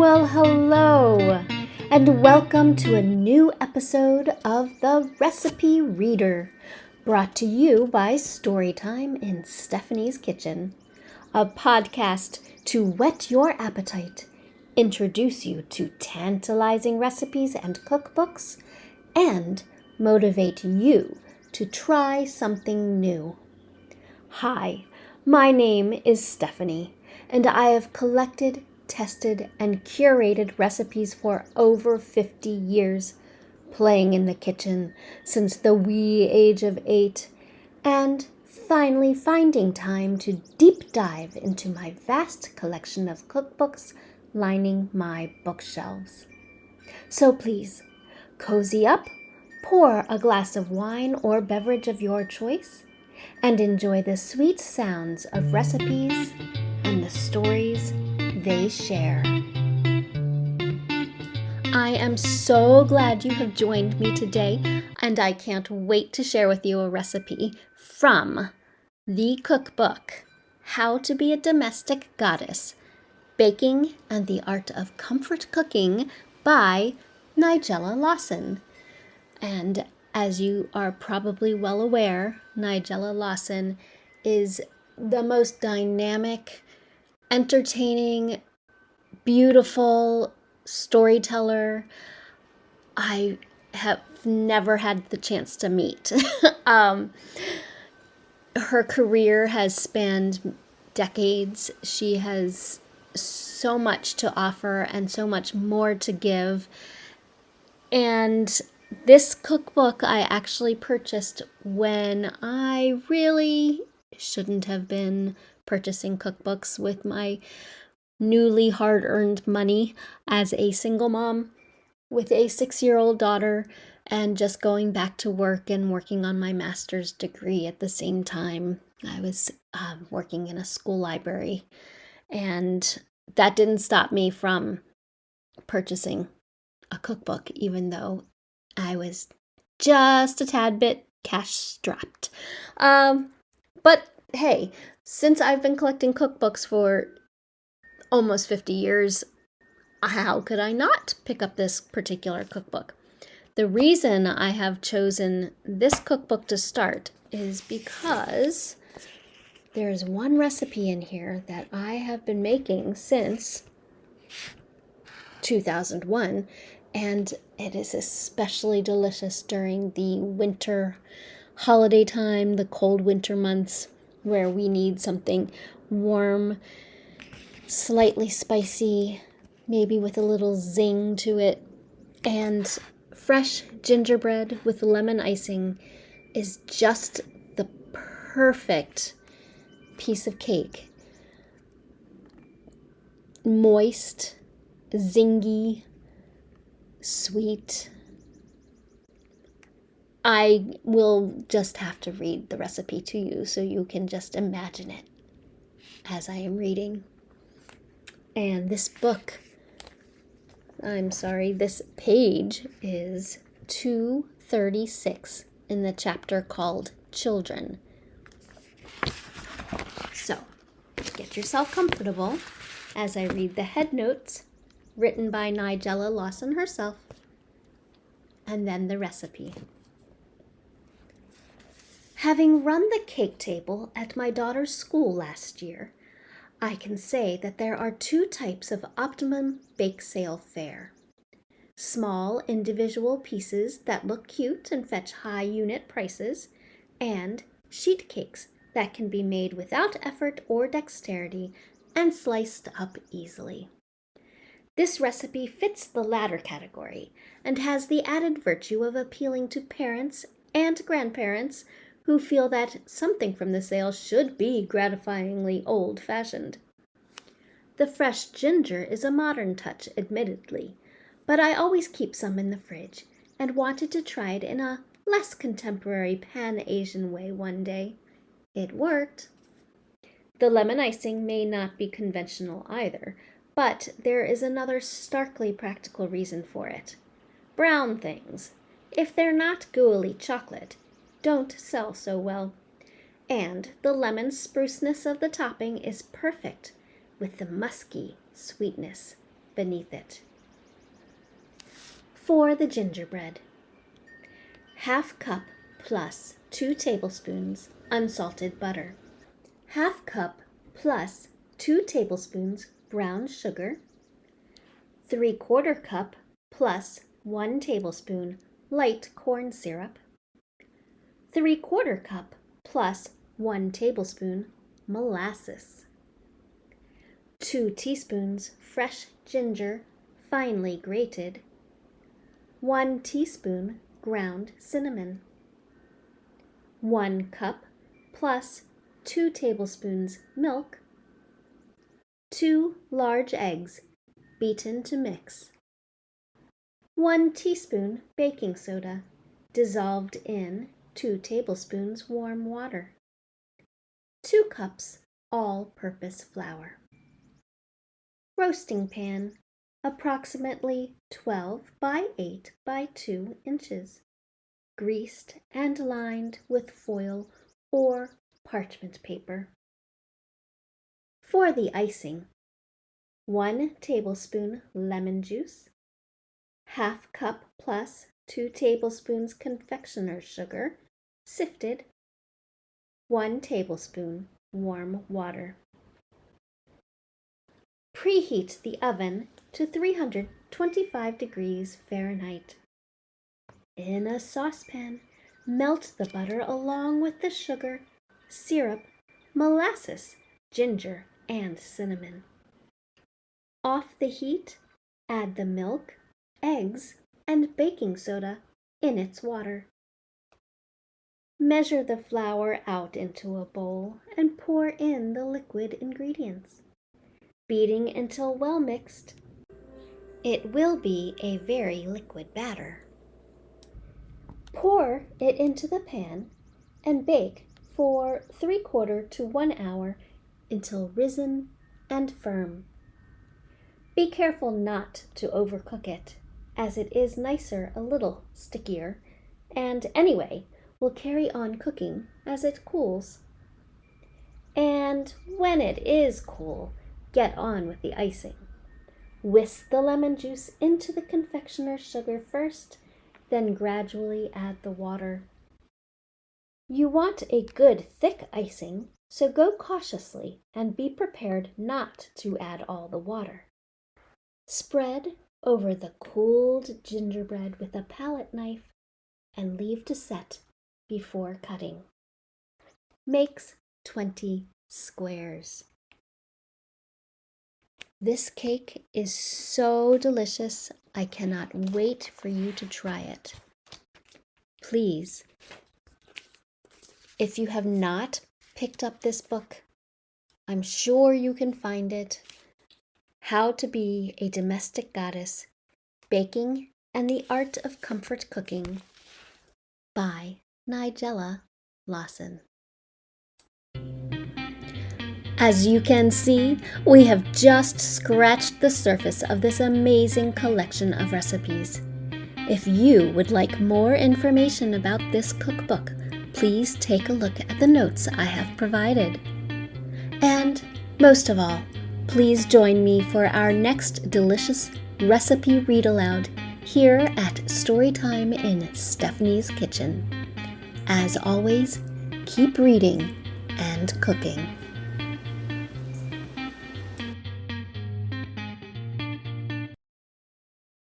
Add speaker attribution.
Speaker 1: Well, hello, and welcome to a new episode of The Recipe Reader, brought to you by Storytime in Stephanie's Kitchen, a podcast to whet your appetite, introduce you to tantalizing recipes and cookbooks, and motivate you to try something new. Hi, my name is Stephanie, and I have collected, tested, and curated recipes for over 50 years, playing in the kitchen since the wee age of 8, and finally finding time to deep dive into my vast collection of cookbooks lining my bookshelves. So please, cozy up, pour a glass of wine or beverage of your choice, and enjoy the sweet sounds of recipes and the stories they share. I am so glad you have joined me today, and I can't wait to share with you a recipe from the cookbook, How to Be a Domestic Goddess, Baking and the Art of Comfort Cooking by Nigella Lawson. And as you are probably well aware, Nigella Lawson is the most dynamic, entertaining, beautiful storyteller I have never had the chance to meet. Her career has spanned decades. She has so much to offer and so much more to give. And this cookbook I actually purchased when I really shouldn't have been purchasing cookbooks with my newly hard-earned money as a single mom with a 6-year-old daughter and just going back to work and working on my master's degree at the same time. I was working in a school library, and that didn't stop me from purchasing a cookbook, even though I was just a tad bit cash strapped. But hey, since I've been collecting cookbooks for almost 50 years, how could I not pick up this particular cookbook? The reason I have chosen this cookbook to start is because there's one recipe in here that I have been making since 2001, and it is especially delicious during the winter holiday time, the cold winter months, where we need something warm, slightly spicy, maybe with a little zing to it. And fresh gingerbread with lemon icing is just the perfect piece of cake. Moist, zingy, sweet. I will just have to read the recipe to you so you can just imagine it as I am reading. And this page is 236 in the chapter called Children. So, get yourself comfortable as I read the head notes written by Nigella Lawson herself, and then the recipe. Having run the cake table at my daughter's school last year, I can say that there are two types of optimum bake sale fare. Small individual pieces that look cute and fetch high unit prices, and sheet cakes that can be made without effort or dexterity and sliced up easily. This recipe fits the latter category and has the added virtue of appealing to parents and grandparents who feel that something from the sale should be gratifyingly old-fashioned. The fresh ginger is a modern touch, admittedly, but I always keep some in the fridge and wanted to try it in a less contemporary Pan-Asian way one day. It worked. The lemon icing may not be conventional either, but there is another starkly practical reason for it. Brown things, if they're not gooey chocolate, don't sell so well. And the lemon spruceness of the topping is perfect with the musky sweetness beneath it. For the gingerbread, 1/2 cup plus 2 tablespoons unsalted butter, 1/2 cup plus 2 tablespoons brown sugar, 3/4 cup plus 1 tablespoon light corn syrup, 3/4 cup plus 1 tablespoon molasses, 2 teaspoons fresh ginger finely grated, 1 teaspoon ground cinnamon, 1 cup plus 2 tablespoons milk, 2 large eggs beaten to mix, 1 teaspoon baking soda dissolved in 2 tablespoons warm water, 2 cups all-purpose flour. Roasting pan, approximately 12 by 8 by 2 inches, greased and lined with foil or parchment paper. For the icing, 1 tablespoon lemon juice, 1/2 cup plus 2 tablespoons confectioner's sugar, sifted, 1 tablespoon warm water. Preheat the oven to 325 degrees Fahrenheit. In a saucepan, melt the butter along with the sugar, syrup, molasses, ginger, and cinnamon. Off the heat, add the milk, eggs, and baking soda in its water. Measure the flour out into a bowl and pour in the liquid ingredients, beating until well mixed. It will be a very liquid batter. Pour it into the pan and bake for 3/4 to 1 hour until risen and firm. Be careful not to overcook it, as it is nicer a little stickier, and anyway will carry on cooking as it cools. And when it is cool, get on with the icing. Whisk the lemon juice into the confectioner's sugar first, then gradually add the water. You want a good thick icing, so go cautiously and be prepared not to add all the water. Spread over the cooled gingerbread with a palette knife and leave to set before cutting. Makes 20 squares. This cake is so delicious, I cannot wait for you to try it. Please, if you have not picked up this book, I'm sure you can find it. How to Be a Domestic Goddess, Baking and the Art of Comfort Cooking by Nigella Lawson. As you can see, we have just scratched the surface of this amazing collection of recipes. If you would like more information about this cookbook, please take a look at the notes I have provided. And most of all, please join me for our next delicious recipe read aloud here at Storytime in Stephanie's Kitchen. As always, keep reading and cooking.